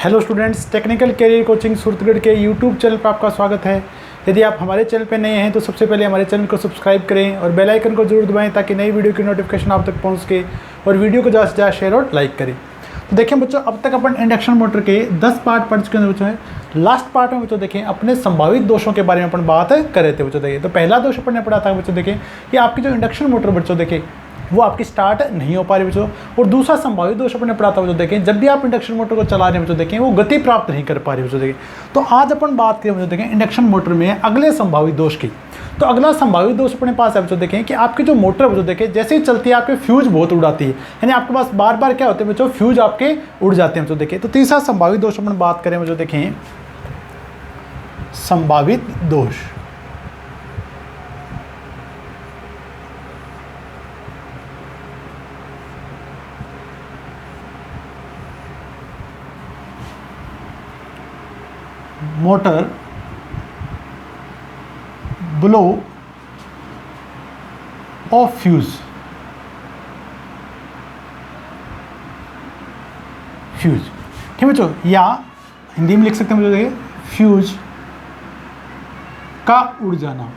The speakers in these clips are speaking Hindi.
Hello students, technical career coaching Suratgarh के यूट्यूब चैनल पर आपका स्वागत है। यदि आप हमारे चैनल पर नए हैं तो सबसे पहले हमारे चैनल को सब्सक्राइब करें और बेल आइकन को जरूर दबाएं ताकि नई वीडियो की नोटिफिकेशन आप तक पहुंच सके और वीडियो को ज़्यादा से ज़्यादा शेयर और लाइक करें। तो देखें बच्चों, अब तक अपन इंडक्शन मोटर के 10 पार्ट पढ़ चुके हैं बच्चों। लास्ट पार्ट में बच्चों देखें अपने संभावित दोषों के बारे में अपन बात कर रहे थे बच्चों। देखिए तो पहला दोष अपन ने पढ़ा था बच्चों, देखें कि आपकी जो इंडक्शन मोटर बच्चों देखें वो आपकी स्टार्ट नहीं हो पा रही बच्चों। और दूसरा संभावित दोष अपने पढ़ा था बच्चों, देखें जब भी आप इंडक्शन मोटर को चला रहे हैं बच्चों देखें वो गति प्राप्त नहीं कर पा रही बच्चों। देखें तो आज अपन बात करें बच्चों देखें इंडक्शन मोटर में अगले संभावित दोष की। तो अगला संभावित दोष अपने पास है बच्चों, देखें कि आपकी जो मोटर बच्चों देखें जैसे ही चलती है आपके फ्यूज बहुत उड़ाती है, यानी आपके पास बार बार क्या होते हैं बच्चों, फ्यूज आपके उड़ जाते हैं बच्चों। देखें तो तीसरा संभावित दोष अपन बात करें बच्चों, देखें संभावित दोष। Motor blow of fuse. ठीक बच्चों, या हिंदी में लिख सकते हैं बच्चों, देखिए फ्यूज का उड़ जाना।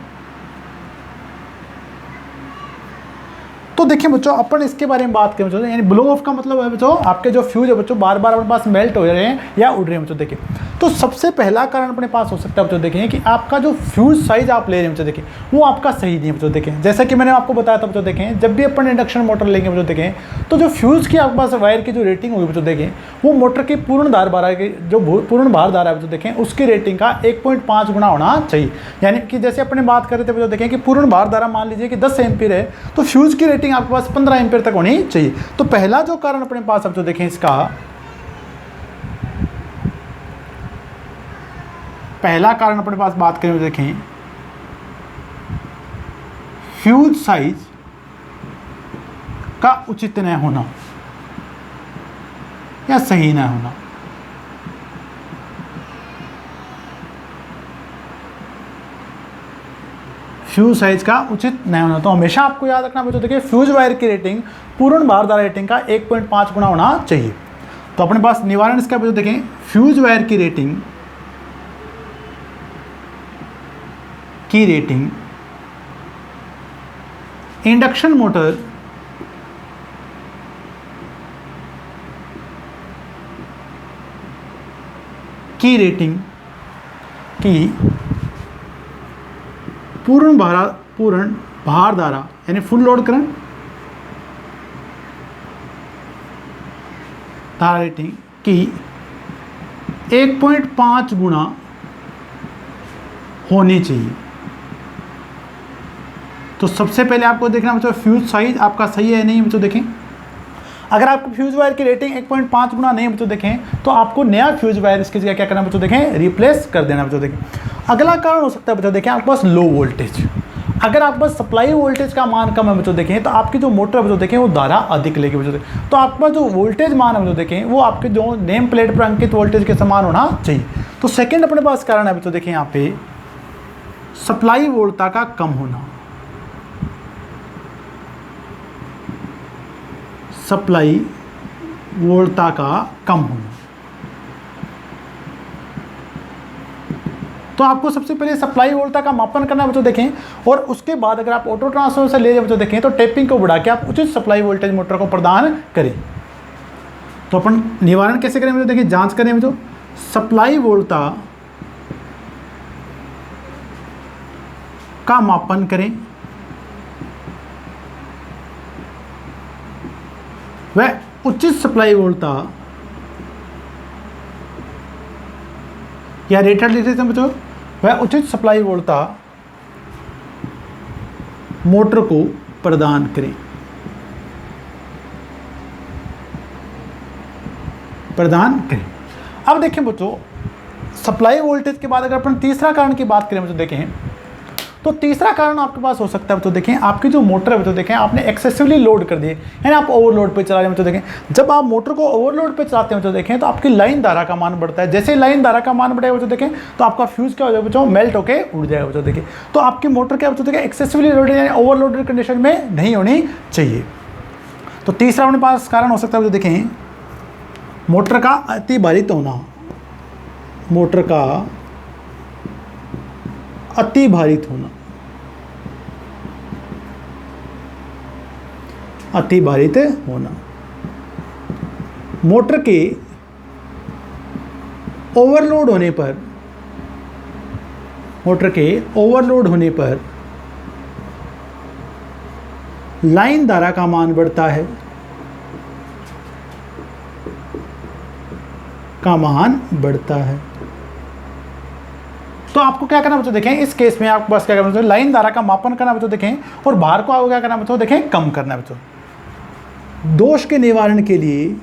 तो देखिए बच्चों अपन इसके बारे में बात करें बच्चों, यानी ब्लो ऑफ का मतलब है बच्चों आपके जो फ्यूज है बच्चों बार बार अपने पास मेल्ट हो रहे हैं या उड़ रहे हैं बच्चों। देखिए तो सबसे पहला कारण अपने पास हो सकता है बच्चों, देखें कि आपका जो फ्यूज साइज आप ले रहे हैं बच्चों, देखें वो आपका सही नहीं है बच्चों। देखें जैसा कि मैंने आपको बताया था बच्चों, देखें जब भी अपन इंडक्शन मोटर लेंगे बच्चों देखें तो जो फ्यूज की आपके पास वायर की जो रेटिंग होगी बच्चों, देखें वो मोटर की पूर्ण धारा की जो पूर्ण भार धारा है बच्चों, देखें उसकी रेटिंग का 1.5 गुना होना चाहिए। यानी कि जैसे अपने बात कर रहे थे बच्चों, देखें कि पूर्ण भार धारा मान लीजिए कि 10 एम्पीयर है तो फ्यूज की रेटिंग आपके पास 15 एम्पीयर तक होनी चाहिए। तो पहला जो कारण अपने पास अब जो देखें इसका पहला कारण अपने पास बात करें देखें फ्यूज साइज का उचित न होना या सही न होना। फ्यूज साइज का उचित नहीं होना। तो हमेशा आपको याद रखना बच्चों, देखिए फ्यूज वायर की रेटिंग पूर्ण भार धारा रेटिंग का 1.5 गुना होना चाहिए। तो अपने पास निवारण इसका बच्चों देखें फ्यूज वायर की रेटिंग इंडक्शन मोटर की रेटिंग की पूर्ण भार धारा यानी फुल लोड करंट धारा रेटिंग की 1.5 गुना होनी चाहिए। तो सबसे पहले आपको देखना बच्चों फ्यूज साइज आपका सही है नहीं बच्चों। देखें अगर आपको फ्यूज वायर की रेटिंग 1.5 गुना नहीं बच्चों देखें तो आपको नया फ्यूज वायर इसकी जगह क्या करना बच्चों, देखें रिप्लेस कर देना बच्चों। देखें अगला कारण हो सकता है बच्चों, देखें आपके पास लो वोल्टेज। अगर आपके पास सप्लाई वोल्टेज का मान कम है बच्चों, देखें तो आपकी जो मोटर बच्चों देखें वो धारा अधिक लेगी बच्चों। देखें तो आपके पास जो वोल्टेज मान है बच्चों, देखें वो आपके जो नेम प्लेट पर अंकित वोल्टेज के समान होना चाहिए। तो सेकेंड अपने पास कारण है बच्चों, देखें यहाँ पे सप्लाई वोल्टता का कम होना। सप्लाई वोल्टता का कम होना। तो आपको सबसे पहले सप्लाई वोल्टता का मापन करना है बच्चों, देखें और उसके बाद अगर आप ऑटो ट्रांसफार्मर से ले रहे बच्चों, देखें तो टेपिंग को बढ़ा के आप उचित सप्लाई वोल्टेज मोटर को प्रदान करें। तो अपन निवारण कैसे करें बच्चों, देखें जांच करें बच्चों सप्लाई वोल्टता का मापन करें वह उचित सप्लाई वोल्टता या रेटेड लिख सकते हैं बच्चों, वह उचित सप्लाई वोल्टता मोटर को प्रदान करें। अब देखें बच्चों सप्लाई वोल्टेज के बाद अगर अपन तीसरा कारण की बात करें बच्चों, देखें तो तीसरा कारण आपके पास हो सकता है बच्चों, देखें आपकी जो मोटर है बच्चों, देखें आपने एक्सेसिवली लोड कर दिए, यानी आप ओवरलोड पे चला रहे हैं बच्चों। देखें जब आप मोटर को ओवरलोड पे चलाते हैं बच्चों, देखें तो आपकी लाइन धारा का मान बढ़ता है। जैसे लाइन धारा का मान बढ़ेगा बच्चों, देखें तो आपका फ्यूज क्या हो जाएगा बच्चों, मेल्ट होकर उड़ जाएगा बच्चों। देखें तो आपकी मोटर क्या बच्चों, देखें एक्सेसिवली लोडेड यानी ओवरलोडेड कंडीशन में नहीं होनी चाहिए। तो तीसरा अपने पास कारण हो सकता है बच्चों, देखें मोटर का अति भारित होना, मोटर का अति भारित होना, अति भारित होना, मोटर के ओवरलोड होने पर, मोटर के ओवरलोड होने पर लाइन धारा का मान बढ़ता है, का मान बढ़ता है। तो आपको क्या करना बच्चों देखें, इस केस में आपको बस क्या करना बच्चों, लाइन धारा का मापन करना बच्चों देखें, और भार को आपको क्या करना बच्चों देखें, कम करना बच्चों। दोष के निवारण के लिए,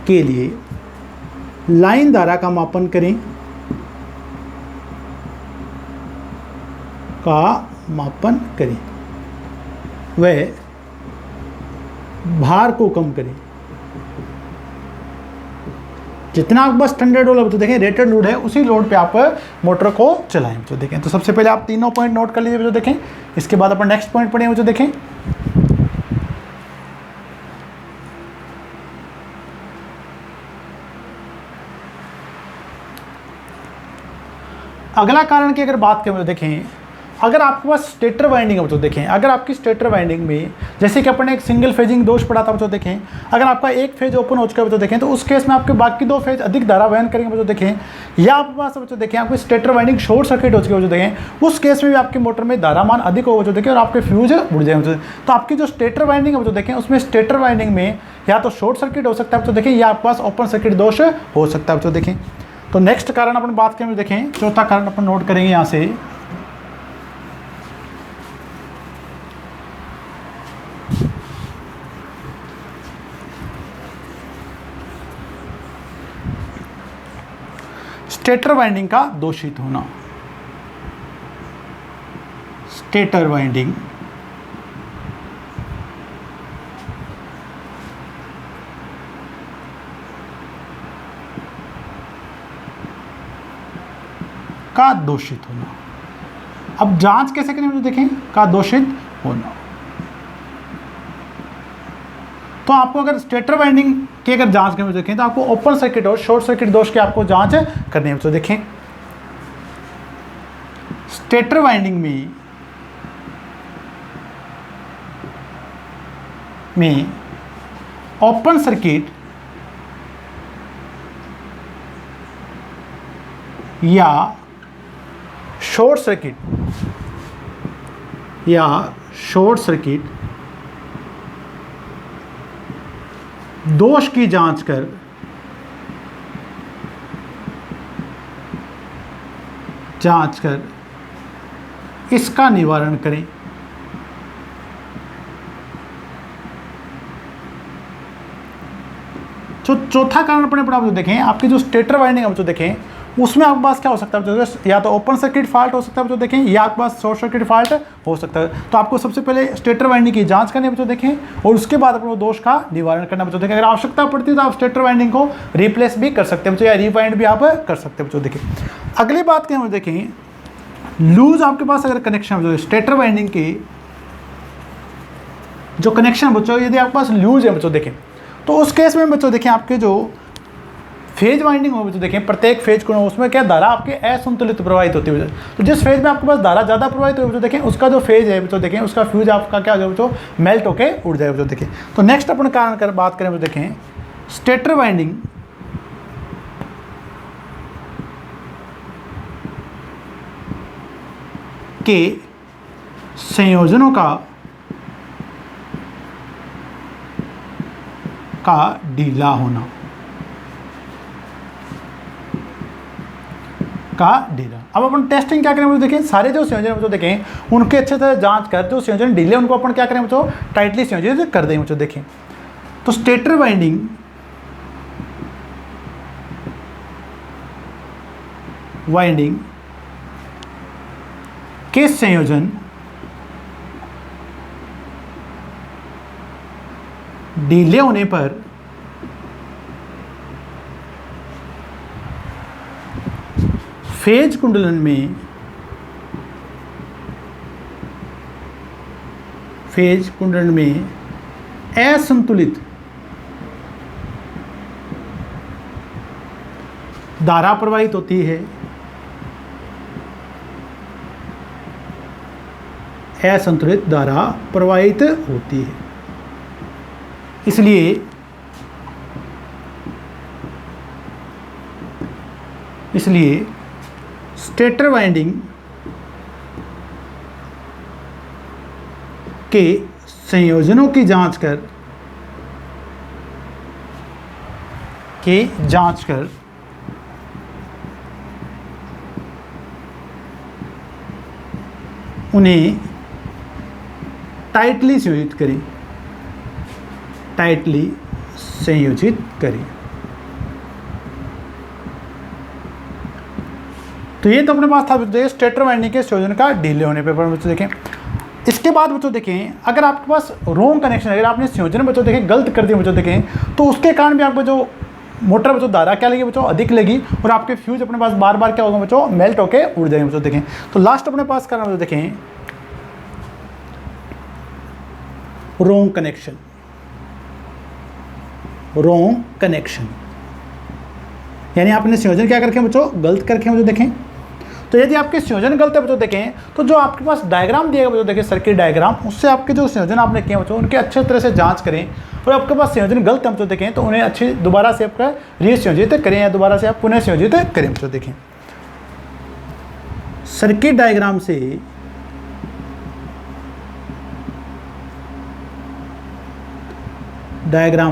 के लिए लाइन धारा का मापन करें, वह भार को कम करें। जितना आप बस स्टैंडर्ड लोड तो देखें, रेटेड लोड है, उसी लोड पे आप मोटर को चलाएं। तो देखें, तो सबसे पहले आप तीनों पॉइंट नोट कर लीजिए जो देखें, इसके बाद अपन नेक्स्ट पॉइंट पढ़ेंगे जो देखें। अगला कारण की अगर बात करें तो देखें, अगर आपके पास स्टेटर वाइंडिंग है तो देखें, अगर आपकी स्टेटर वाइंडिंग में जैसे कि अपन एक सिंगल फेजिंग दोष पढ़ा था तो देखें, अगर आपका एक फेज ओपन हो चुका है तो देखें, तो उस केस में आपके बाकी दो फेज अधिक धारा वहन करेंगे तो देखें, या आपके पास तो देखें आपकी स्टेटर वाइंडिंग शॉर्ट सर्किट हो चुकी है तो देखें, उस केस में भी आपकी मोटर में धारा मान अधिक होगा तो देखें, और आपके फ्यूज उड़ जाएंगे। तो आपकी जो स्टेटर वाइंडिंग है तो देखें, उसमें स्टेटर वाइंडिंग में या तो शॉर्ट सर्किट हो सकता है तो देखें, या आपके पास ओपन सर्किट दोष हो सकता है तो देखें। तो नेक्स्ट कारण अपन बात करें देखें, चौथा कारण अपन नोट करेंगे यहाँ से, स्टेटर वाइंडिंग का दोषित होना। स्टेटर वाइंडिंग का दोषित होना। अब जांच कैसे करें तो देखें, का दोषित होना। तो आपको अगर स्टेटर वाइंडिंग की अगर जांच करनी देखें, तो आपको ओपन सर्किट और शॉर्ट सर्किट दोष की आपको जांच करनी है। तो देखें, स्टेटर वाइंडिंग में ओपन सर्किट या शॉर्ट सर्किट दोष की जांच कर इसका निवारण करें। जो चौथा कारण अपने आप देखें, आपकी जो स्टेटर वाइंडिंग है तो देखें, उसमें आपके पास क्या हो सकता है, या तो ओपन सर्किट फॉल्ट हो सकता है तो देखें, या आपके पास शॉर्ट सर्किट फॉल्ट हो सकता है। तो आपको सबसे पहले स्टेटर वाइंडिंग की जांच करनी है तो देखें, और उसके बाद अपने दोष का निवारण करना है तो देखें। अगर आवश्यकता पड़ती है तो आप स्टेटर वाइंडिंग को रिप्लेस भी कर सकते हैं या रिवाइंड भी आप कर सकते हैं तो देखें। अगली बात क्या है देखें, लूज आपके पास अगर कनेक्शन है, स्टेटर वाइंडिंग के जो कनेक्शन बच्चों यदि आपके पास लूज है बच्चों देखें, तो उस केस में बच्चों देखें आपके जो फेज वाइंडिंग हो तो देखें, प्रत्येक फेज को उसमें क्या धारा आपके असंतुलित प्रवाहित होती है। तो जिस फेज में आपके पास धारा ज़्यादा प्रवाहित हो तो देखें, उसका जो फेज है तो देखें, उसका फ्यूज आपका क्या हो जाए तो मेल्ट होके उड़ जाए तो देखें। तो नेक्स्ट अपन कारण कर बात करें तो देखें, स्टेटर वाइंडिंग के संयोजनों का ढीला होना, अब अपन टेस्टिंग क्या करें देखें, सारे जो संयोजन बच्चों देखें उनके अच्छे से जांच कर, जो संयोजन ढीले उनको अपन क्या करें बच्चों टाइटली संयोजित कर दें बच्चों देखें। तो स्टेटर वाइंडिंग के संयोजन ढीले होने पर फेज कुंडलन फेज कुंडल में असंतुलित धारा प्रवाहित होती है, असंतुलित धारा प्रवाहित होती है। इसलिए स्टेटर वाइंडिंग के संयोजनों की जांच कर उन्हें टाइटली संयोजित करें। तो ये तो अपने पास था बच्चों स्टेटर वाइंडिंग के संयोजन का ढीले होने पे। बच्चों देखें इसके बाद बच्चों देखें अगर आपके पास रॉन्ग कनेक्शन, अगर आपने संयोजन बच्चों देखें गलत कर दिया बच्चों देखें, तो उसके कारण भी आपको जो मोटर बच्चों धारा क्या लगी बच्चों अधिक लगी और आपके फ्यूज अपने पास बार बार क्या होगा बच्चों मेल्ट होके उड़ जाएंगे बच्चों देखें। तो लास्ट अपने पास करना बच्चों देखें रॉन्ग कनेक्शन, यानी आपने संयोजन क्या करके बच्चों गलत करके बच्चों देखें। तो यदि आपके संयोजन गलत है बच्चों देखें तो जो आपके पास डायग्राम दिएगा बच्चों देखें सर्किट डायग्राम, उससे आपके जो संयोजन आपने किए बच्चों उनके अच्छे तरह से जांच करें। और आपके पास संयोजन गलत है बच्चों देखें तो उन्हें अच्छी दोबारा से आपका रीसंयोजित करें या दोबारा से आप पुनः संयोजित करें बच्चों देखें। सर्किट डायग्राम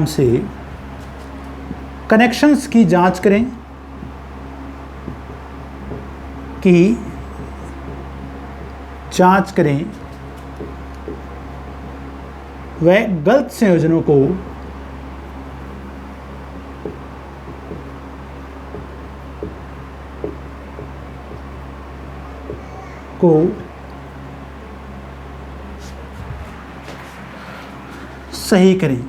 से कनेक्शंस की जांच करें वह गलत संयोजनों को सही करें।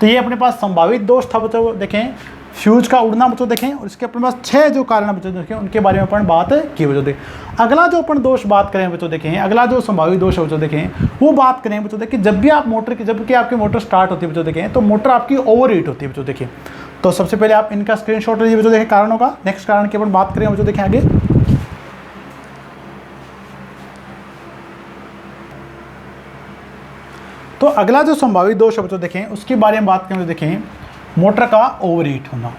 तो ये अपने पास संभावित दोष था बच्चों देखें, फ्यूज का उड़ना बच्चों देखें, और इसके अपने पास 6 जो कारण बच्चों देखें उनके बारे में अपन बात की बच्चों देखें। अगला जो अपन दोष बात करें बच्चों देखें, अगला जो संभावित दोष है बच्चों देखें वो बात करें बच्चों देखें जब भी आप जबकि आपकी मोटर स्टार्ट होती है बच्चों देखें तो मोटर आपकी ओवर हीट होती है बच्चों देखें। तो सबसे पहले आप इनका स्क्रीनशॉट लीजिए बच्चों देखें कारण होगा। नेक्स्ट कारण की अपन बात करें बच्चों देखें आगे। तो अगला जो संभावित दोष है बच्चों देखें उसके बारे में बात करें देखें मोटर का ओवरहीट होना।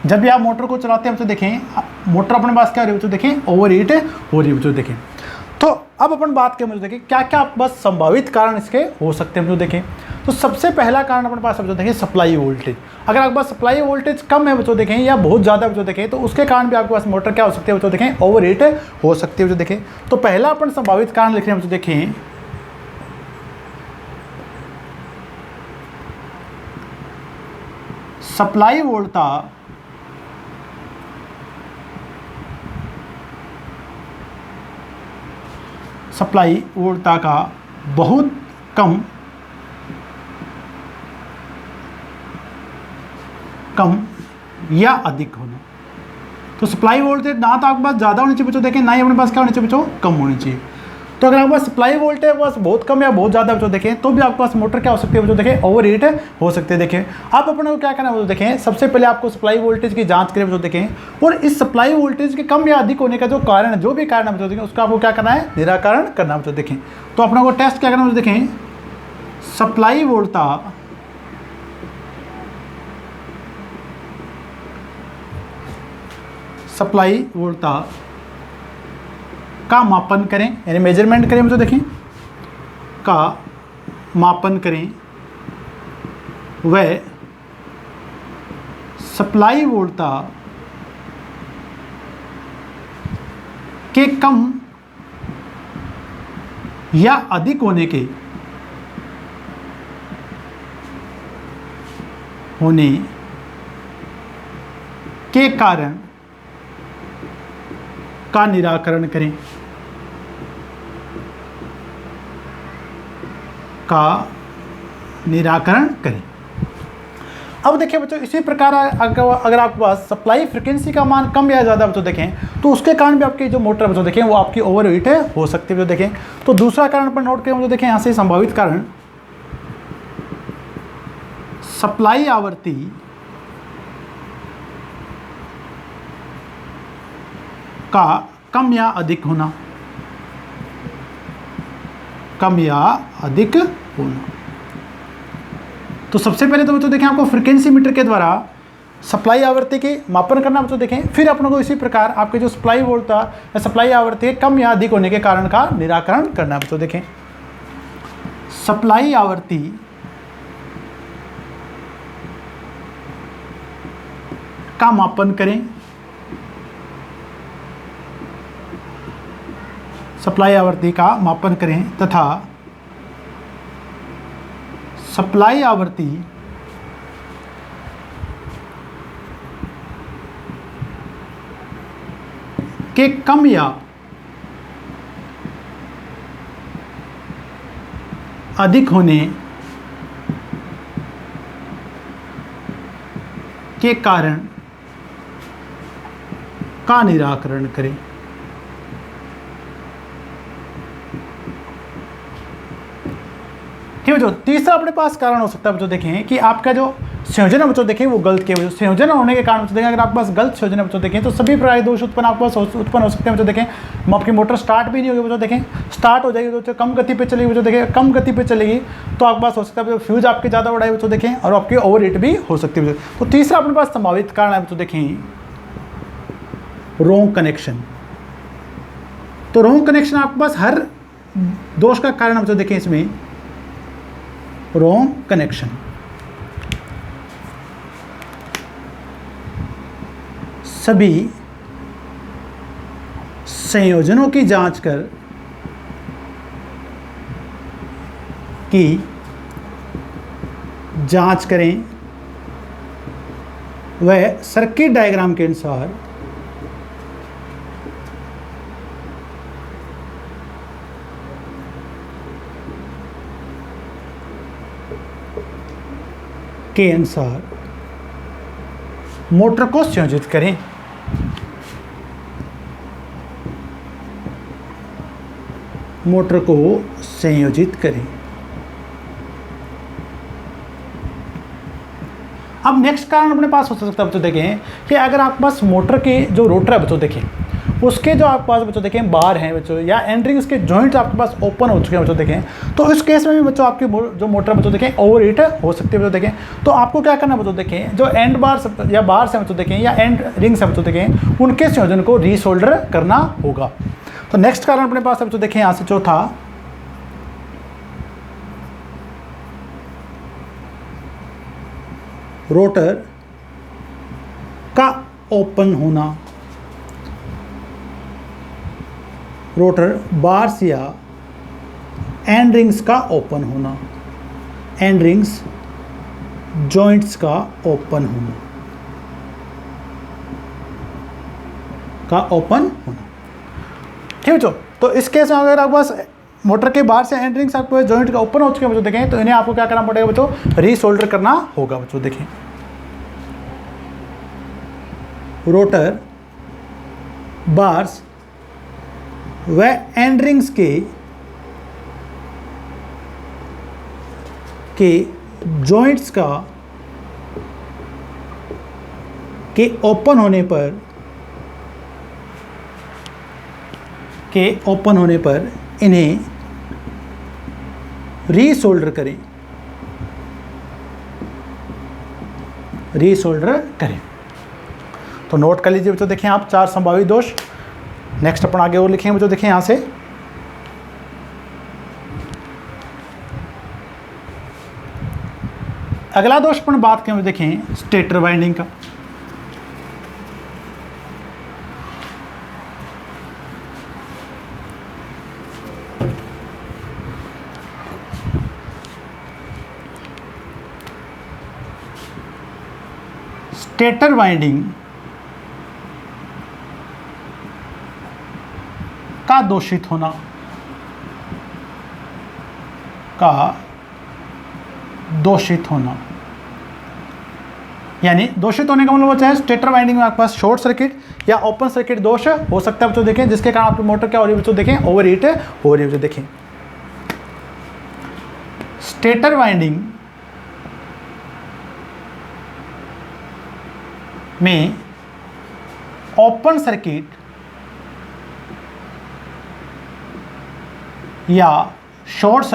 जब भी आप मोटर को चलाते हैं बच्चों देखें मोटर अपने पास क्या हो रही है बच्चों देखें ओवरहीट हो रही है बच्चों देखें। तो अब अपन बात करें बच्चों देखें क्या क्या बस संभावित कारण इसके हो सकते हैं बच्चों देखें। तो सबसे पहला कारण अपने पास बच्चों देखें सप्लाई वोल्टेज। अगर आपके पास सप्लाई वोल्टेज कम है बच्चों देखें या बहुत ज़्यादा बच्चों देखें तो उसके कारण भी आपके पास मोटर क्या हो सकती है बच्चों देखें ओवरहीट हो सकती है बच्चों देखें। तो पहला अपन संभावित कारण लिख रहे हैं बच्चों देखें सप्लाई वोल्टता का बहुत कम या अधिक होना। तो सप्लाई वोल्टेज ना तो आपके पास ज़्यादा होनी चाहिए बच्चों देखें, ना ही अपने पास क्या होनी चाहिए बच्चों कम होनी चाहिए। तो अगर आपके पास सप्लाई वोल्टेज बस बहुत कम या बहुत ज़्यादा बच्चों देखें तो भी आपके पास मोटर क्या हो सकती है बच्चों देखें ओवरहीट हो सकते हैं। देखें आप अपने को क्या करना है बच्चों देखें सबसे पहले आपको सप्लाई वोल्टेज की जांच करें बच्चों देखें, और इस सप्लाई वोल्टेज के कम या अधिक होने का जो कारण है जो भी कारण है बच्चों देखें उसका आपको क्या करना है निराकरण करना बच्चों देखें। तो अपने को टेस्ट क्या करना बच्चों देखें सप्लाई वोल्टता का मापन करें, यानी मेजरमेंट करें बच्चों देखें का मापन करें वह सप्लाई वोल्टता के कम या अधिक होने के कारण का निराकरण करें अब देखिए बच्चों, इसी प्रकार अगर आपके पास सप्लाई फ्रिक्वेंसी का मान कम या ज़्यादा बच्चों देखें तो उसके कारण भी आपकी जो मोटर बच्चों देखें वो आपकी ओवर हीट हो सकती है बच्चों देखें। तो दूसरा कारण पर नोट करें बच्चों देखें, यहाँ से संभावित कारण सप्लाई आवृत्ति का कम या अधिक होना, कम या अधिक होना। तो सबसे पहले तो बच्चों देखें आपको फ्रीक्वेंसी मीटर के द्वारा सप्लाई आवृत्ति की मापन करना बच्चों देखें, फिर अपनों को इसी प्रकार आपके जो सप्लाई वोल्ट था या सप्लाई आवृत्ति कम या अधिक होने के कारण का निराकरण करना बच्चों देखें। सप्लाई आवृत्ति का मापन करें, सप्लाई आवृत्ति का मापन करें तथा सप्लाई आवृत्ति के कम या अधिक होने के कारण का निराकरण करें। ठीक है बच्चों, तीसरा अपने पास कारण हो सकता है बच्चों देखें कि आपका जो संयोजन है बच्चों देखें वो गलत के वजह से, संयोजन होने के कारण बच्चों देखें अगर आपके पास गलत संयोजन है बच्चों देखें तो सभी प्रकार के दोष उत्पन्न आपके पास उत्पन्न हो सकते हैं बच्चों देखें। आपकी मोटर स्टार्ट भी नहीं होगी बच्चों देखें, स्टार्ट हो जाएगी तो कम गति पे चलेगी बच्चों देखें, कम गति पे चलेगी तो आपके पास हो सकता है फ्यूज आपके ज़्यादा बढ़ाए बच्चों देखें और आपकी ओवर हीट भी हो सकती है। तो तीसरा अपने पास संभावित कारण है बच्चों देखें रॉन्ग कनेक्शन। तो रॉन्ग कनेक्शन आपके पास हर दोष का कारण बच्चों देखें, इसमें रॉन्ग कनेक्शन। सभी संयोजनों की जांच कर जांच करें वह सर्किट डायग्राम के अनुसार मोटर को संयोजित करें। मोटर को संयोजित करें। अब नेक्स्ट कारण अपने पास हो सकता है बच्चों देखें कि अगर आपके पास मोटर के जो रोटर है बच्चों देखें उसके जो आपके पास बच्चों देखें बार हैं बच्चों या एंडरिंग उसके जॉइंट्स आपके पास ओपन हो चुके हैं बच्चों देखें, तो इस केस में भी बच्चों आपकी जो मोटर बच्चों देखें ओवर हीट हो सकती है बच्चों देखें। तो आपको क्या करना है बच्चों देखें, जो एंड बार या बार से बच्चों देखें या एंड रिंग्स है बच्चों देखें उनके संयोजन को रीसोल्डर करना होगा। तो नेक्स्ट कारण अपने पास बच्चों देखें यहाँ से चौथा रोटर का ओपन होना। रोटर बार्स या एंड रिंग्स का ओपन होना, एंड रिंग्स जॉइंट्स का ओपन होना, ठीक है बच्चों। तो इस केस में अगर आपके पास मोटर के बाहर से एंड रिंग्स आपको जॉइंट का ओपन हो चुके हैं बच्चों देखें तो इन्हें आपको क्या करना पड़ेगा बच्चों, रीसोल्डर करना होगा बच्चों देखें। रोटर बार्स व एंड रिंग्स के जॉइंट्स के ओपन होने पर इन्हें रीसोल्डर करें। तो नोट कर लीजिए बच्चों देखें आप 4 संभावित दोष। नेक्स्ट अपन आगे और लिखेंगे बच्चों देखें यहाँ से अगला दोष अपन बात करें देखें स्टेटर वाइंडिंग का। स्टेटर वाइंडिंग का दोषित होना यानी दोषित होने का मतलब चाहे स्टेटर वाइंडिंग में आपके पास शॉर्ट सर्किट या ओपन सर्किट दोष हो सकता है बच्चों, देखें, जिसके कारण आपकी मोटर क्या हो रही है बच्चों, देखें, ओवर हीट हो रही है बच्चों। देखें, स्टेटर वाइंडिंग में ओपन सर्किट या शॉर्ट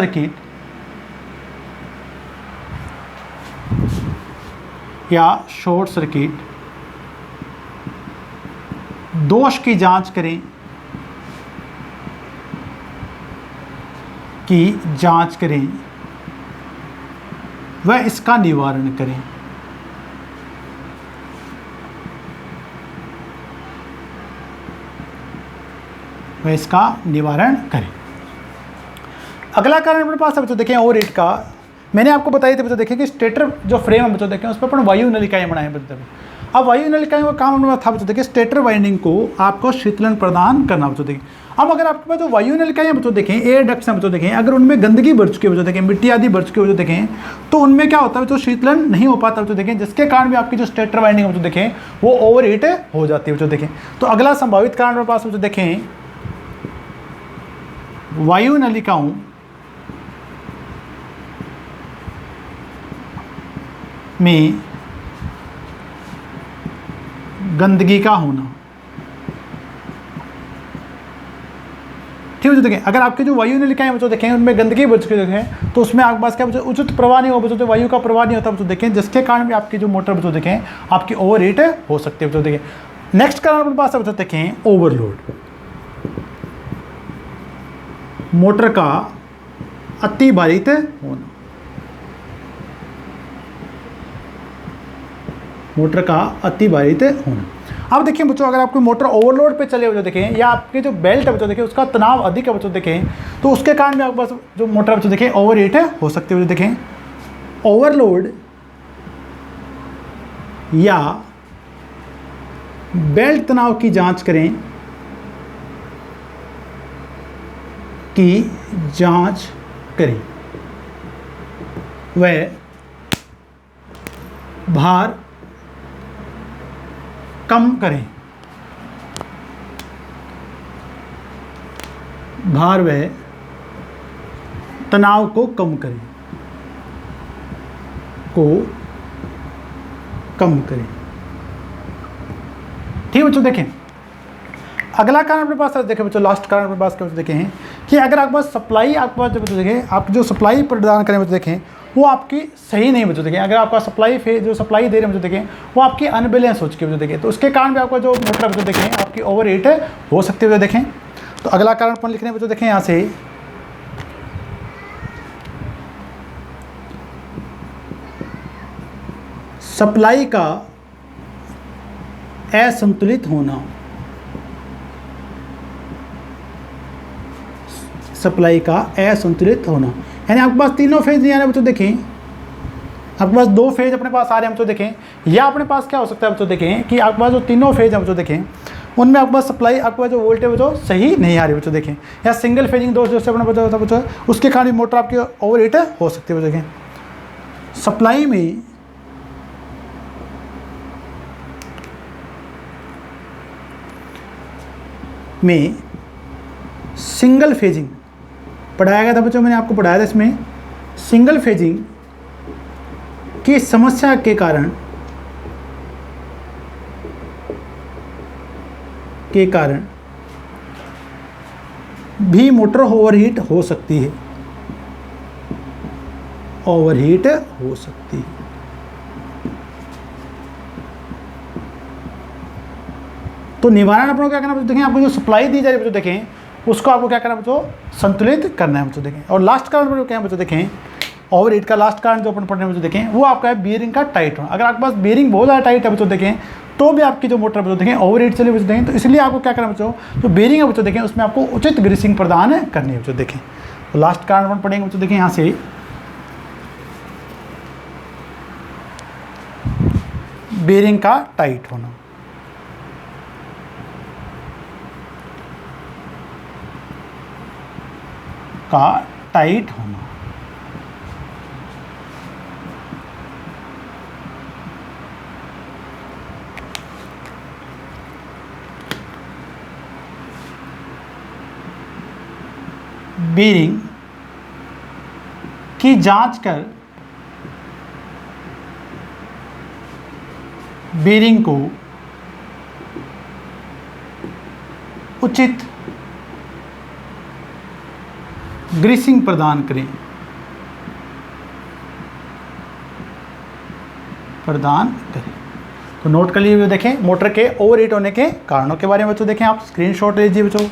सर्किट दोष की जांच करें वह इसका निवारण करें। अगला कारण अपने पास है बच्चों, देखें, ओवर हीट का। मैंने आपको बताया था बच्चों, देखें कि स्टेटर जो फ्रेम है बच्चों, देखें, उस पर अपन वायु नलिकाएं बनाए बच्चों। अब वायु नलिकाएं का काम अपने था बच्चों, देखिए, स्टेटर वाइंडिंग को आपको शीतलन प्रदान करना बच्चों। देखें, अब अगर आपके पास जो वायु नलिकाएं बच्चों, देखें, एयर डक्ट्स हैं बच्चों, देखें, अगर उनमें गंदगी बढ़ चुकी है बच्चों, देखें, मिट्टी आदि बढ़ चुकी है बच्चों, देखें, तो उनमें क्या होता है बच्चों, शीतलन नहीं हो पाता बच्चों, देखें, जिसके कारण भी आपकी जो स्टेटर वाइंडिंग है बच्चों, देखें, वो ओवर हीट हो जाती है बच्चों। देखें, तो अगला संभावित कारण मेरे पास बच्चों, देखें, वायु नलिकाओं में गंदगी का होना। ठीक है, देखें, अगर आपके जो वायु नलिकाएं बच्चों, देखें, उनमें गंदगी बच के देखें, तो उसमें आपके पास क्या बच्चों, उचित प्रवाह नहीं हो बच्चों, वायु का प्रवाह नहीं होता बच्चों, देखें, जिसके कारण भी आपकी जो मोटर बच्चों, देखें, आपकी ओवर हीट हो सकती है बच्चों। देखें, नेक्स्ट कारण अपने पास बच्चों, देखें, ओवरलोड। मोटर का अतिभारित होना। अब देखिए बच्चों, अगर आपकी मोटर ओवरलोड पे चले बच्चों, देखें, या आपके जो बेल्ट है बच्चों, देखें, उसका तनाव अधिक है बच्चों, देखें, तो उसके कारण भी आपके पास जो मोटर बच्चों, देखें, ओवर हीट हो सकती है बच्चों। देखें, ओवरलोड या बेल्ट तनाव की जांच करें वह भार कम करें। भार वह तनाव को कम करें। ठीक है बच्चों, देखें, अगला कारण अपने पास देखें बच्चों, लास्ट कारण अपने पास क्या बच्चों, देखें, कि अगर आपके पास सप्लाई, आपके पास बच्चों, देखें, आप जो सप्लाई प्रदान करें बच्चों, देखें, वो आपकी सही नहीं बच्चों, देखें, अगर आपका सप्लाई जो सप्लाई दे रहे हैं बच्चों, देखें, वो आपकी अनबैलेंस हो चुकी है बच्चों, देखें, तो उसके कारण भी आपका जो मोटर बच्चों, देखें, आपकी ओवर हीट हो सकती है बच्चों। देखें, तो अगला कारण अपन लिख रहे हैं बच्चों, देखें, यहाँ से सप्लाई का असंतुलित होना। यानी आपके पास तीनों फेज नहीं आ रहे बच्चों, देखें, आपके पास दो फेज अपने पास आ रहे हैं बच्चों, देखें, या अपने पास क्या हो सकता है बच्चों, देखें, कि आपके पास जो तीनों फेज है बच्चों, देखें, उनमें आपके पास सप्लाई, आपके पास जो वोल्टेज बच्चों सही नहीं आ रही बच्चों, देखें, या सिंगल फेजिंग दोष जैसे अपने बच्चों होता है बच्चों, उसके कारण मोटर आपकी ओवर हीट हो सकती है बच्चों। देखें, सप्लाई में सिंगल फेजिंग पढ़ाया गया था बच्चों, मैंने आपको पढ़ाया था, इसमें सिंगल फेजिंग की समस्या के कारण भी मोटर ओवरहीट हो सकती है। तो निवारण अपन को क्या करना है, देखें, आपको जो सप्लाई दी जा रही है बच्चों, देखें, उसको आपको क्या करना है बच्चों, संतुलित करना है बच्चों। देखें, और लास्ट कारण क्या है बच्चों, देखें, ओवर हीट का लास्ट कारण जो अपन पढ़ने बच्चों, देखें, वो आपका है बियरिंग का टाइट होना। अगर आपके पास बियरिंग बहुत ज़्यादा टाइट है बच्चों, देखें, तो भी आपकी जो मोटर बच्चों, देखें, ओवर हीट चली बच्चों, देखें, तो इसलिए आपको क्या करना है बच्चों, जो बियरिंग है बच्चों, देखें, उसमें आपको उचित ग्रीसिंग प्रदान करनी है बच्चों। देखें, तो लास्ट कारण अपन पढ़ेंगे बच्चों, देखें, यहाँ से बियरिंग का टाइट होना। बीरिंग की जांच कर बीरिंग को उचित ग्रीसिंग प्रदान करें। तो नोट कर लीजिए देखें मोटर के ओवरहीट होने के कारणों के बारे में बच्चों देखें, आप स्क्रीनशॉट लीजिए बच्चों।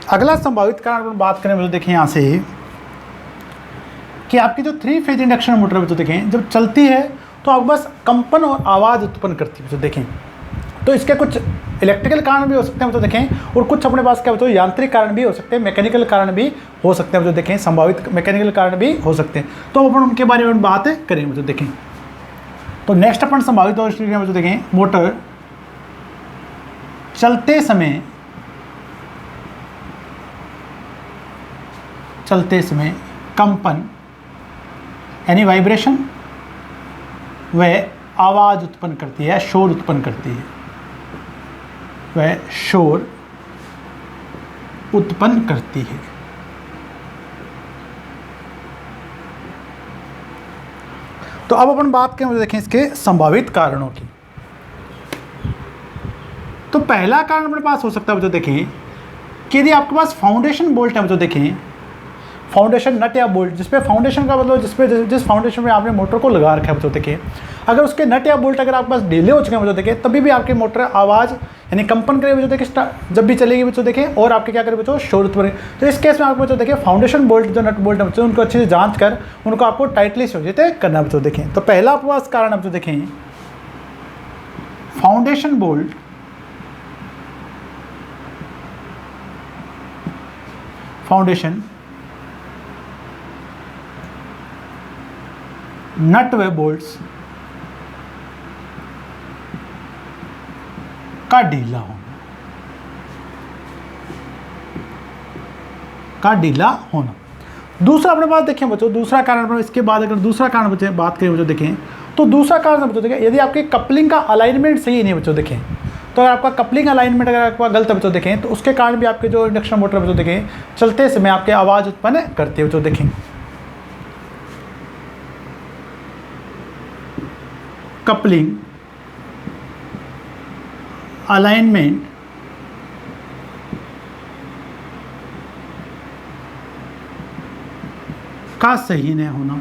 अगला संभावित कारण अपन बात करें बच्चों देखें यहाँ से कि आपकी जो 3 फेज इंडक्शन मोटर बच्चों देखें जब चलती है तो आपके पास कंपन और आवाज़ उत्पन्न करती है बच्चों देखें। तो इसके कुछ इलेक्ट्रिकल कारण भी हो सकते हैं बच्चों देखें, और कुछ अपने पास क्या बच्चों यांत्रिक कारण भी हो सकते हैं, मैकेनिकल कारण भी हो सकते हैं बच्चों देखें, संभावित मैकेनिकल कारण भी हो सकते हैं। तो अपन उनके बारे में बात करेंगे बच्चों देखें। तो नेक्स्ट अपन संभावित बच्चों देखें मोटर चलते समय कंपन यानी वाइब्रेशन व आवाज़ उत्पन्न करती है, शोर उत्पन्न करती है, वह शोर उत्पन्न करती है। तो अब अपन बात करें देखें इसके संभावित कारणों की। तो पहला कारण अपने पास हो सकता है बच्चों देखें कि यदि आपके पास फाउंडेशन बोल्ट है बच्चों देखें, फाउंडेशन नट या बोल्ट, जिसपे फाउंडेशन का मतलब जिस फाउंडेशन में आपने मोटर को लगा रखा है बच्चों देखें, अगर उसके नट या बोल्ट अगर आपके पास ढीले हो चुके हैं बच्चों देखें, तभी भी आपकी मोटर आवाज़ यानी कंपन करे बच्चों देखें जब भी चलेगी बच्चों देखें, और आपके क्या करे बच्चों शोर उत्पन्न। तो इस केस में आपको बच्चों देखें फाउंडेशन बोल्ट जो नट बोल्ट है बच्चों उनको अच्छे से जांच कर उनको आपको टाइटली सुरक्षित करना बच्चों देखें। तो पहला आपके पास कारण बच्चों देखें फाउंडेशन बोल्ट नट व बोल्ट्स का ढीला होना। दूसरा अपने पास देखें बच्चों, दूसरा कारण इसके बाद अगर दूसरा कारण बच्चे बात करें बच्चों देखें, तो दूसरा कारण बच्चों देखें यदि आपके कपलिंग का अलाइनमेंट सही नहीं बच्चों देखें, तो अगर आपका कपलिंग अलाइनमेंट अगर आपका गलत है बच्चों देखें, तो उसके कारण भी आपके जो इंडक्शन मोटर बच्चों देखें चलते समय आपके आवाज़ उत्पन्न करते हैं बच्चों देखें। कपलिंग अलाइनमेंट का सही नहीं होना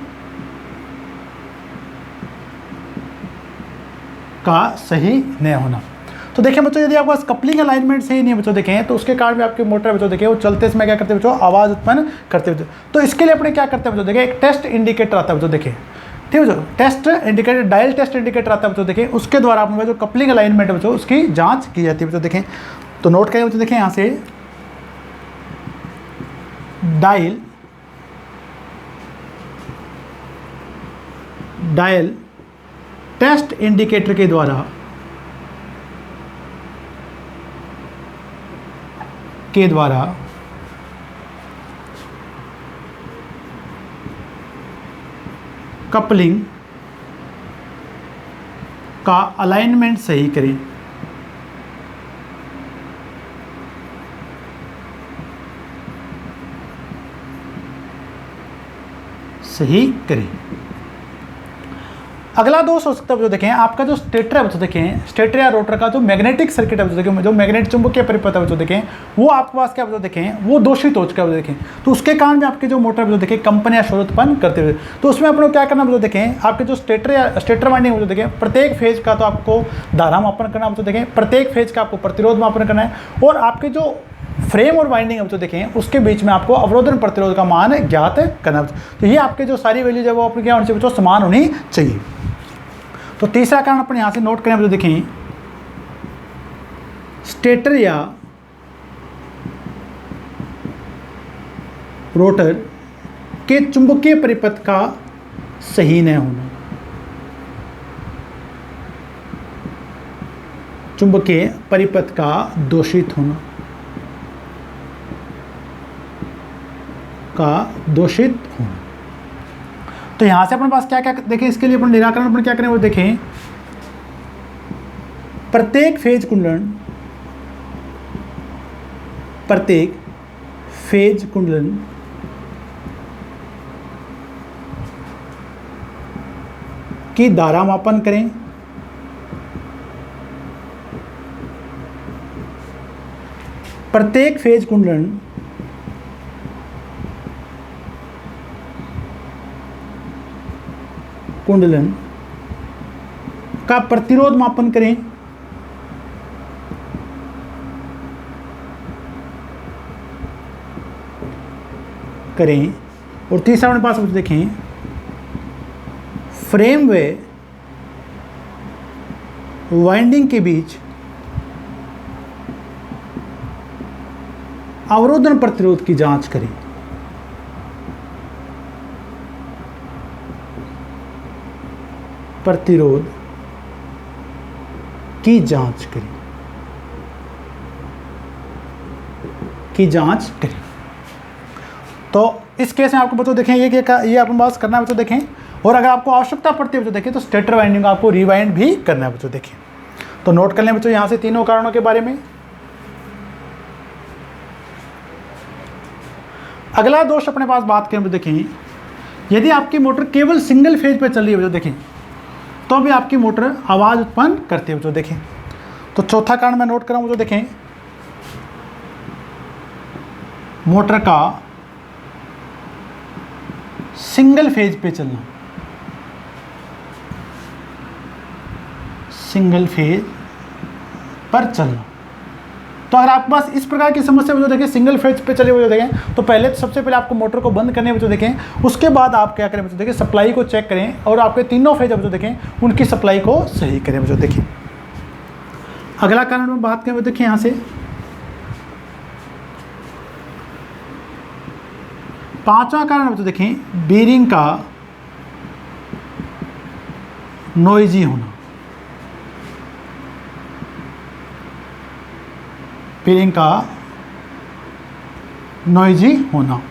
तो देखें बच्चों यदि आपके पास कपलिंग अलाइनमेंट सही नहीं है बच्चों देखें, तो उसके कारण भी आपके मोटर बच्चों देखें वो चलते समय क्या करते हैं बच्चों आवाज़ उत्पन्न करते हैं। तो इसके लिए अपने क्या करते हैं बच्चों देखें, एक टेस्ट इंडिकेटर आता है बच्चों देखें, ठीक है बच्चों, test indicator dial test indicator आता है बच्चों देखें, उसके द्वारा अपने जो कपलिंग अलाइनमेंट है बच्चों उसकी जांच की जाती है बच्चों देखें। तो नोट करें बच्चों देखें यहाँ से डायल टेस्ट इंडिकेटर के द्वारा कपलिंग का अलाइनमेंट सही करें। अगला दोष हो सकता है बच्चों देखें आपका जो स्टेटर है बच्चों देखें, स्टेटर या रोटर का जो मैग्नेटिक सर्किट है बच्चों देखें, जो मैग्नेटिक चुंबकीय परिपथ है बच्चों देखें, वो आपके पास क्या बच्चों देखें वो दूषित हो चुका है बच्चों देखें। तो उसके कारण भी आपके जो मोटर बच्चों देखें कंपन या शोर उत्पन्न करते हुए, तो उसमें अपने क्या करना बच्चों देखें, आपके जो स्टेटर वाइंडिंग बच्चों देखें प्रत्येक फेज का तो आपको धारा मापन करना बच्चों देखें, प्रत्येक फेज का आपको प्रतिरोध मापन करना है, और आपके जो फ्रेम और वाइंडिंग बच्चों देखें उसके बीच में आपको अवरोधन प्रतिरोध का मान ज्ञात करना। तो ये आपके जो सारी वैल्यूज है वो अपने क्या होनी चाहिए बच्चों समान होनी चाहिए। तो तीसरा कारण अपन यहाँ से नोट करें बच्चों देखें, स्टेटर या रोटर के चुंबकीय परिपथ का सही न होना, चुंबकीय परिपथ का दोषित होना तो यहां से अपने पास क्या क्या देखें, इसके लिए अपन निराकरण अपन क्या करें वो देखें प्रत्येक फेज कुंडलन की धारा मापन करें। प्रत्येक फेज कुंडलन का प्रतिरोध मापन करें। और तीसरा अपने पास देखें, फ्रेम व वाइंडिंग के बीच अवरोधन प्रतिरोध की जांच करें। प्रतिरोध की जांच करें। तो इस केस में आपको बच्चों देखें ये अपन बात करना है बच्चों देखें। और अगर आपको आवश्यकता पड़ती है बच्चों देखें तो स्टेटर वाइंडिंग आपको रिवाइंड भी करना है बच्चों देखें। तो नोट कर लें बच्चों यहाँ से तीनों कारणों के बारे में। अगला दोष अपने पास बात करें बच्चों देखें, यदि आपकी मोटर केवल सिंगल फेज पे चल रही है बच्चों देखें तो भी आपकी मोटर आवाज़ उत्पन्न करती है बच्चों देखें। तो चौथा कारण मैं नोट कर रहा हूँ बच्चों देखें, मोटर का सिंगल फेज पे चलना। सिंगल फेज पर चलना। तो अगर आपके पास इस प्रकार की समस्या जो देखें सिंगल फेज पे चले हुए देखें तो पहले तो सबसे पहले आपको मोटर को बंद करने बच्चों देखें। उसके बाद आप क्या करें बच्चों देखें, सप्लाई को चेक करें और आपके तीनों फेज बच्चों देखें उनकी सप्लाई को सही करें बच्चों देखें। अगला कारण में बात करें देखिए यहाँ से, पांचवा कारण बच्चों देखें, बीरिंग का नॉइजी होना। बीरिंग का नॉइजी होना।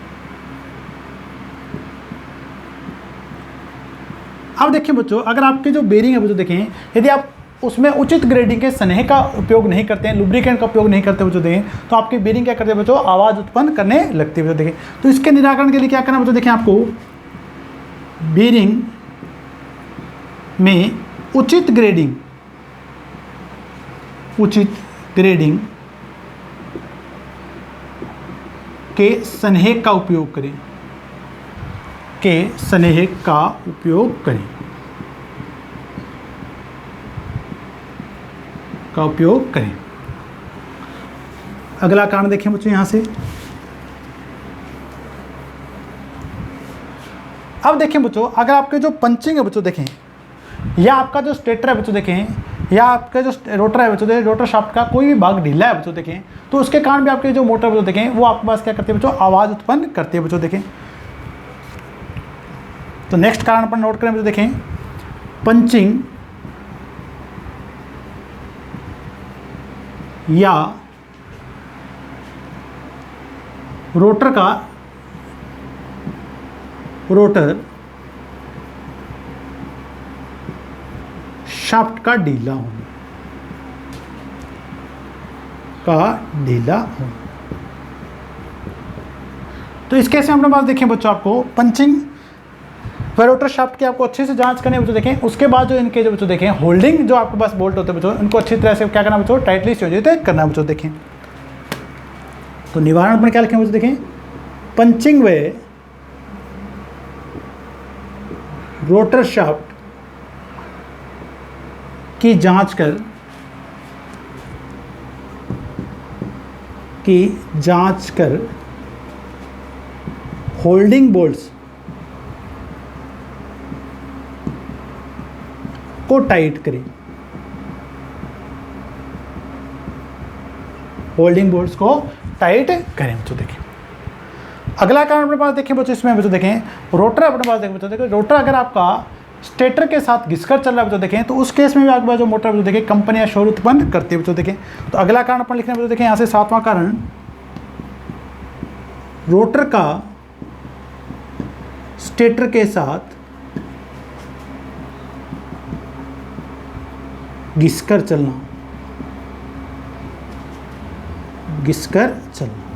अब देखिए बच्चों, अगर आपके जो बेरिंग है बच्चों देखें, यदि आप उसमें उचित ग्रेडिंग के स्नेह का उपयोग नहीं करते हैं, लुब्रिकेंट का उपयोग नहीं करते बच्चों देखें, तो आपकी बेरिंग क्या करते हैं बच्चों, आवाज़ उत्पन्न करने लगती है बच्चों देखें। तो इसके निराकरण के लिए क्या करना बच्चों देखें, आपको बेरिंग में उचित ग्रेडिंग के स्नेह का उपयोग करें। अगला कारण देखें बच्चों यहाँ से। अब देखें बच्चों, अगर आपके जो पंचिंग है बच्चों देखें, या आपका जो स्टेटर है बच्चों देखें, या आपका जो रोटर है बच्चों देखें, रोटर शाफ्ट का कोई भी भाग ढीला है बच्चों देखें, तो उसके कारण भी आपके जो मोटर बच्चों देखें वो आपके पास क्या करते हैं बच्चों, आवाज़ उत्पन्न करते हैं बच्चों देखें। तो नेक्स्ट कारण पर नोट करें बच्चों देखें, पंचिंग या रोटर शाफ्ट का ढीला होना। तो इस केस में अपने पास देखें बच्चों, आपको पंचिंग व रोटर शाफ्ट की आपको अच्छे से जांच करनी है बच्चों देखें। उसके बाद जो इनके जो बच्चों देखें होल्डिंग जो आपके पास बोल्ट होते हैं बच्चों, इनको अच्छी तरह से क्या करना बच्चों, टाइटली संयोजित करना बच्चों देखें। तो निवारण अपन क्या लिखें बच्चों देखें, पंचिंग व रोटर शाफ्ट की जांच कर होल्डिंग बोल्ट्स को टाइट करें। होल्डिंग बोल्ट्स को टाइट करें बच्चों देखें। अगला कारण अपने पास देखें बच्चों, इसमें बच्चों देखें रोटर अपने पास देखें बच्चों देखें, रोटर अगर आपका स्टेटर के साथ घिसकर चल रहा है बच्चों देखें, तो उस केस में भी आपके पास जो मोटर बच्चों देखें कंपनियां शोर उत्पन्न करती है बच्चों देखें। तो अगला कारण अपन लिखने बच्चों देखें यहाँ से, सातवां कारण, रोटर का स्टेटर के साथ घिसकर चलना। घिसकर चलना।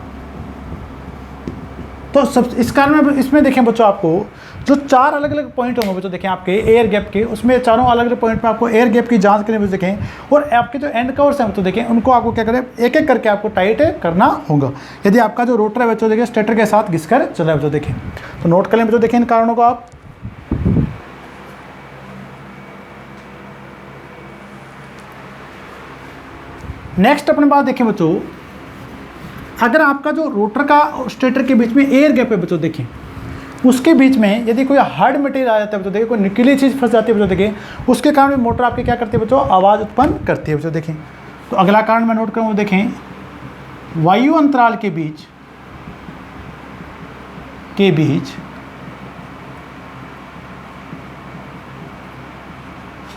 तो सब इस कारण में इसमें देखें बच्चों, आपको जो 4 अलग अलग पॉइंट होंगे बच्चों देखें आपके एयर गैप के, उसमें चारों अलग अलग पॉइंट में आपको एयर गैप की जांच करने में देखें, और आपके जो एंड कवर्स हैं बच्चों देखें उनको आपको क्या करें, एक एक करके आपको टाइट करना होगा यदि आपका जो रोटर है बच्चों देखें स्टेटर के साथ घिसकर चला है बच्चों देखें। तो नोट कर लें बच्चों देखें इन कारणों को आप। नेक्स्ट अपने बात देखें बच्चों, अगर आपका जो रोटर का और स्टेटर के बीच में एयर गैप है बच्चों देखें, उसके बीच में यदि कोई हार्ड मटेरियल आ जाता है बच्चों देखें, कोई नुकीली चीज़ फंस जाती है बच्चों देखें, उसके कारण मोटर आपकी क्या करती है बच्चों, आवाज़ उत्पन्न करती है बच्चों देखें। तो अगला कारण मैं नोट करूँ देखें, वायु अंतराल के बीच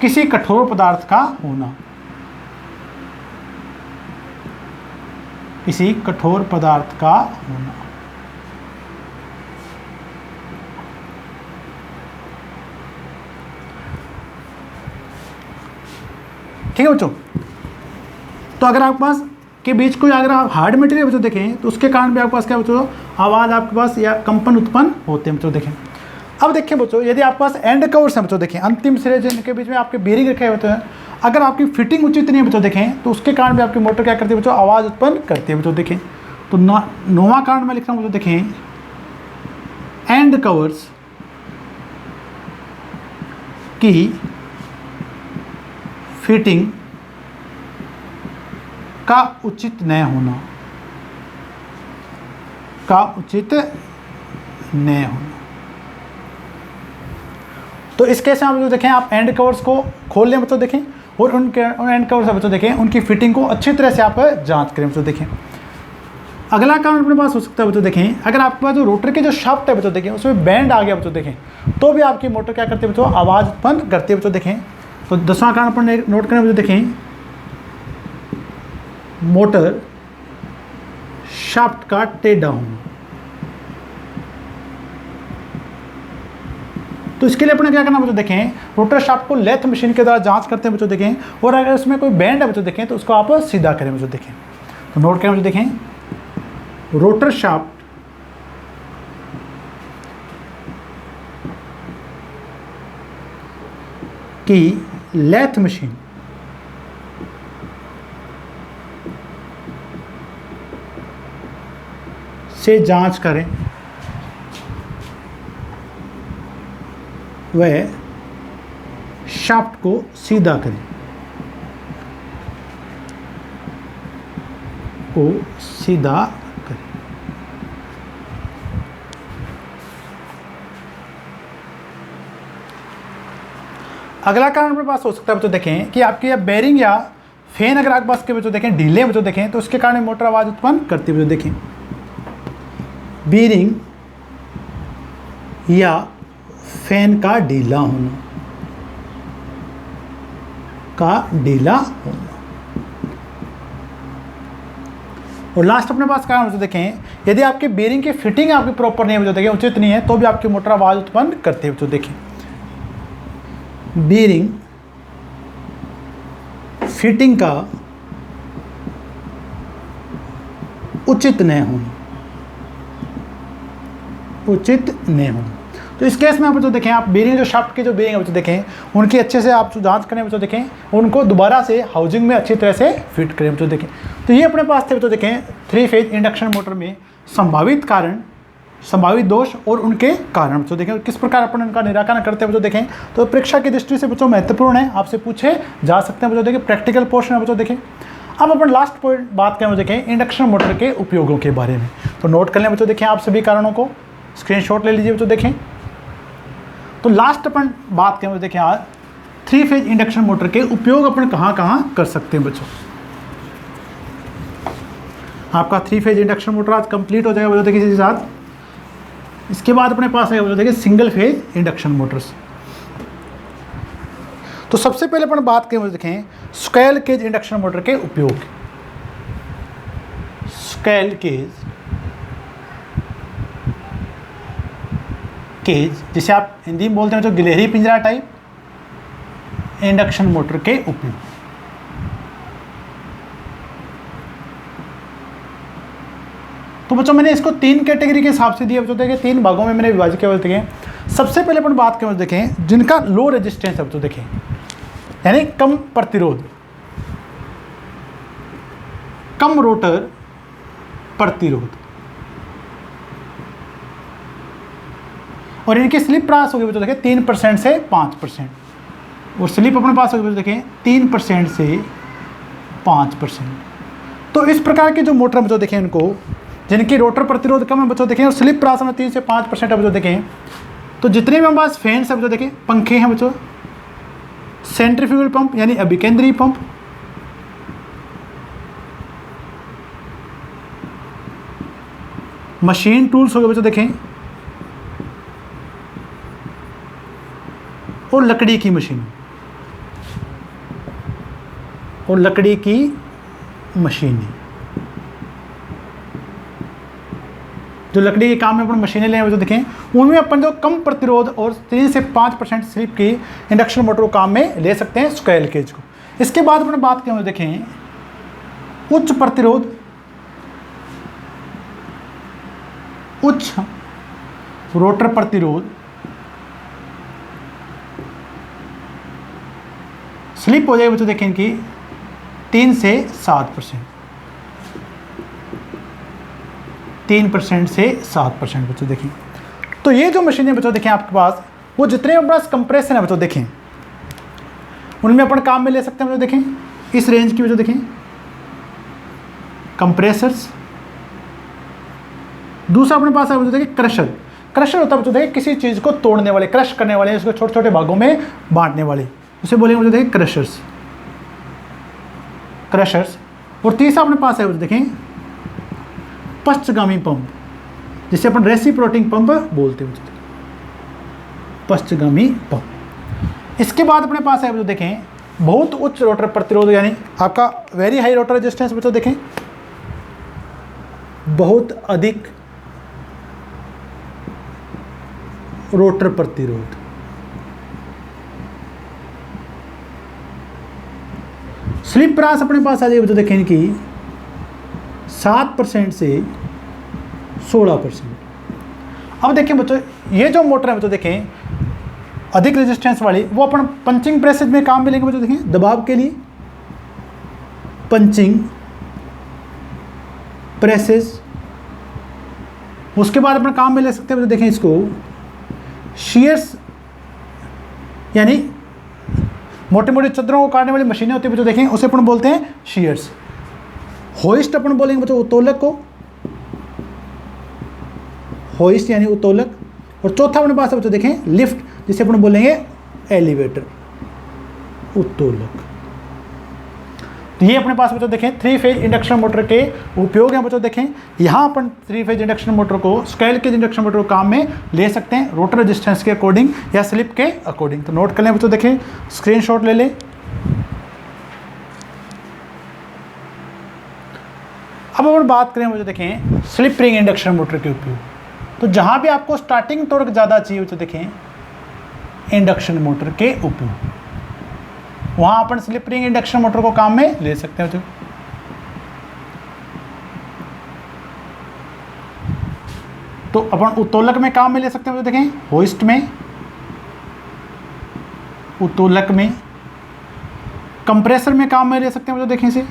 किसी कठोर पदार्थ का होना, किसी कठोर पदार्थ का होना। ठीक है बच्चों। तो अगर आपके पास के बीच कोई अगर आप हार्ड मटेरियल बच्चों देखें तो उसके कारण भी आपके पास क्या बच्चों, आवाज़ आपके पास या कंपन उत्पन्न होते हैं बच्चों देखें। अब देखिए बच्चों, यदि आपके पास एंड कवर्स हैं बच्चों देखें, अंतिम सिरे जिनके बीच में आपके बेरिंग रखे होते हैं, अगर आपकी फिटिंग उचित नहीं है बच्चों देखें तो उसके कारण भी आपकी मोटर क्या करती है बच्चों, आवाज़ उत्पन्न करती है बच्चों देखें। तो 9वां कारण मैं लिख रहा हूँ बच्चों देखें, एंड कवर्स की फिटिंग का उचित न होना, का उचित न होना। तो इस केस में आप जो देखें, आप एंड कवर्स को खोल लें बच्चों देखें, और उन एंड कवर्स बच्चों देखें उनकी फिटिंग को अच्छी तरह से आप जांच करें बच्चों देखें। अगला कारण अपने पास हो सकता है बच्चों देखें, अगर आपके पास जो रोटर के जो शाफ्ट है बच्चों देखें उसमें बैंड आ गया बच्चों देखें, तो भी आपकी मोटर क्या करती है बच्चों, आवाज़ उत्पन्न करती है बच्चों देखें। तो 10वां कारण अपन नोट करें बच्चों देखें, मोटर शाफ्ट का टेढ़ा होना। तो इसके लिए अपने क्या करना बच्चों देखें, रोटर शाफ्ट को लेथ मशीन के द्वारा जांच करते हैं बच्चों देखें, और अगर उसमें कोई बैंड है बच्चों देखें तो उसको आप सीधा करें बच्चों देखें। तो नोट करें बच्चों देखें, रोटर शाफ्ट की लेथ मशीन से जांच करें, वह शाफ्ट को सीधा करें, को सीधा करें। अगला कारण अपने पास हो सकता है बच्चों देखें कि आपकी या बेरिंग या फैन अगर आपके पास के बच्चों देखें ढीले बच्चों देखें तो उसके कारण मोटर आवाज़ उत्पन्न करती है बच्चों देखें। बेरिंग या फैन का ढीला होना, और लास्ट अपने पास कारण बच्चों देखें, यदि आपकी बेरिंग की फिटिंग आपकी प्रॉपर नहीं है बच्चों देखें, उचित नहीं है, तो भी आपकी मोटर आवाज़ उत्पन्न करती है बच्चों देखें। बेरिंग फिटिंग का उचित न होना, तो इस केस में आप बच्चों देखें, आप बेरिंग जो शाफ्ट के जो बेरिंग है बच्चों देखें उनकी अच्छे से आप जांच करें बच्चों देखें, उनको दोबारा से हाउसिंग में अच्छी तरह से फिट करें बच्चों देखें। तो ये अपने पास थे बच्चों देखें 3 फेज इंडक्शन मोटर में संभावित कारण, संभावित दोष और उनके कारण बच्चों देखें, किस प्रकार अपन उनका निराकरण करते हैं बच्चों देखें। तो परीक्षा की दृष्टि से बच्चों महत्वपूर्ण है, आपसे पूछे जा सकते हैं बच्चों देखें, प्रैक्टिकल पोर्शन है बच्चों देखें। अब अपन लास्ट पॉइंट बात करें बच्चों देखें इंडक्शन मोटर के उपयोगों के बारे में। तो नोट कर लें बच्चों देखें, आप सभी कारणों को स्क्रीनशॉट ले लीजिए बच्चों देखें। तो लास्ट अपन बात करें देखें आज 3 फेज इंडक्शन मोटर के उपयोग अपन कहाँ कर सकते हैं बच्चों। आपका 3 फेज इंडक्शन मोटर आज कंप्लीट हो जाएगा बच्चों देखें इसी साथ। इसके बाद अपने पास है बच्चों देखें सिंगल फेज इंडक्शन मोटर्स। तो सबसे पहले अपन बात करें देखें स्क्वेल केज इंडक्शन मोटर के उपयोग। स्क्वेल केज जिसे आप हिंदी में बोलते हैं जो गिलहरी पिंजरा टाइप इंडक्शन मोटर के उपयोग। तो बच्चों मैंने इसको 3 कैटेगरी के हिसाब से दिया बच्चों। देखिए 3 भागों में मैंने विभाजित किया। देखें सबसे पहले अपन बात करें देखें जिनका लो रेजिस्टेंस है बच्चों, देखें यानी कम प्रतिरोध, कम रोटर प्रतिरोध, और इनकी स्लिप प्रास होगी बच्चों देखें 3% से 5%, और स्लिप अपने पास होगी बच्चों देखें 3% से 5%। तो इस प्रकार के जो मोटर बच्चों देखें इनको जिनकी रोटर प्रतिरोध कम है बच्चों देखें और स्लिप प्रास में 3 से 5% है बच्चों देखें, तो जितने भी हमारे पास फैंस है बच्चों देखें, पंखे हैं बच्चों, सेंट्रीफ्यूगल पंप यानी अभिकेंद्रीय पंप, मशीन टूल्स हो गए बच्चों देखें, और लकड़ी की मशीन, और लकड़ी की मशीनें, जो लकड़ी के काम में अपन मशीनें ले तो देखें उनमें अपन जो कम प्रतिरोध और 3 से 5% स्लिप की इंडक्शन मोटर को काम में ले सकते हैं स्क्वायर केज को। इसके बाद अपन बात करें देखें उच्च प्रतिरोध, उच्च रोटर प्रतिरोध, स्लिप हो जाएगी बच्चों देखें इनकी 3 से 7%, 3% से 7% बच्चों देखें। तो ये जो मशीनें बच्चों देखें आपके पास, वो जितने अपने पास कंप्रेसर है बच्चों देखें उनमें अपन काम में ले सकते हैं बच्चों देखें इस रेंज की बच्चों देखें कंप्रेसर्स। दूसरा अपने पास है बच्चों देखें क्रशर। क्रशर होता है बच्चों देखें किसी चीज़ को तोड़ने वाले, क्रश करने वाले, उसको छोटे छोटे भागों में बांटने वाले, उसे बोलेंगे बच्चों देखें क्रशर्स, क्रशर्स। और तीसरा अपने पास है बच्चों देखें पश्चगामी पंप, जिसे अपन रेसिप्रोकेटिंग पंप बोलते हैं, पश्चगामी पंप। इसके बाद अपने पास है बच्चों देखें बहुत उच्च रोटर प्रतिरोध यानी आपका वेरी हाई रोटर रेजिस्टेंस बच्चों देखें, बहुत अधिक रोटर प्रतिरोध। स्लिप प्रास अपने पास आ जाएगी बच्चों देखें इनकी 7% से 16%। अब देखें बच्चों ये जो मोटर है बच्चों देखें अधिक रेजिस्टेंस वाली, वो अपन पंचिंग प्रेसेज में काम में लेंगे बच्चों देखें दबाव के लिए, पंचिंग प्रेसेज। उसके बाद अपन काम में ले सकते हैं बच्चों देखें इसको शीयर्स यानी मोटे मोटे चद्दरों को काटने वाली मशीनें होती है बच्चों देखें, उसे अपन बोलते हैं शीयर्स। होइस्ट अपन बोलेंगे बच्चों उत्तोलक को, होइस्ट यानी उत्तोलक। और चौथा अपने पास बच्चों देखें लिफ्ट, जिसे अपन बोलेंगे एलिवेटर, उत्तोलक। तो ये अपने पास बच्चों देखें 3 फेज इंडक्शन मोटर के उपयोग हैं बच्चों देखें। यहाँ अपन 3 फेज इंडक्शन मोटर को स्क्वायर केज इंडक्शन मोटर को काम में ले सकते हैं रोटर रेजिस्टेंस के अकॉर्डिंग या स्लिप के अकॉर्डिंग। तो नोट कर लें बच्चों देखें, स्क्रीनशॉट ले लें। अब अपन बात करें बच्चों देखें स्लिप रिंग इंडक्शन मोटर के उपयोग। तो जहाँ भी आपको स्टार्टिंग टॉर्क ज़्यादा चाहिए बच्चों देखें इंडक्शन मोटर के उपयोग, वहाँ अपन स्लिप रिंग इंडक्शन मोटर को काम में ले सकते हैं बच्चों। तो अपन उत्तोलक में काम में ले सकते हैं बच्चों देखें, होइस्ट में, उत्तोलक में, कंप्रेसर में काम में ले सकते हैं बच्चों देखें इसे,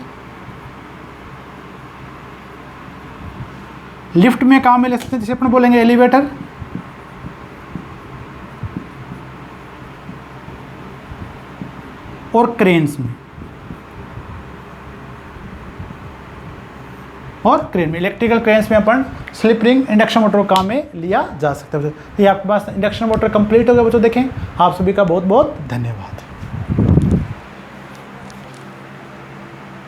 लिफ्ट में काम में ले सकते हैं जिसे अपन बोलेंगे एलिवेटर, और क्रेन्स में, और क्रेन में, इलेक्ट्रिकल क्रेन्स में अपन स्लिप रिंग इंडक्शन मोटर को काम में लिया जा सकता है। ये आपके पास इंडक्शन मोटर कंप्लीट हो गया बच्चों देखें। आप सभी का बहुत बहुत धन्यवाद।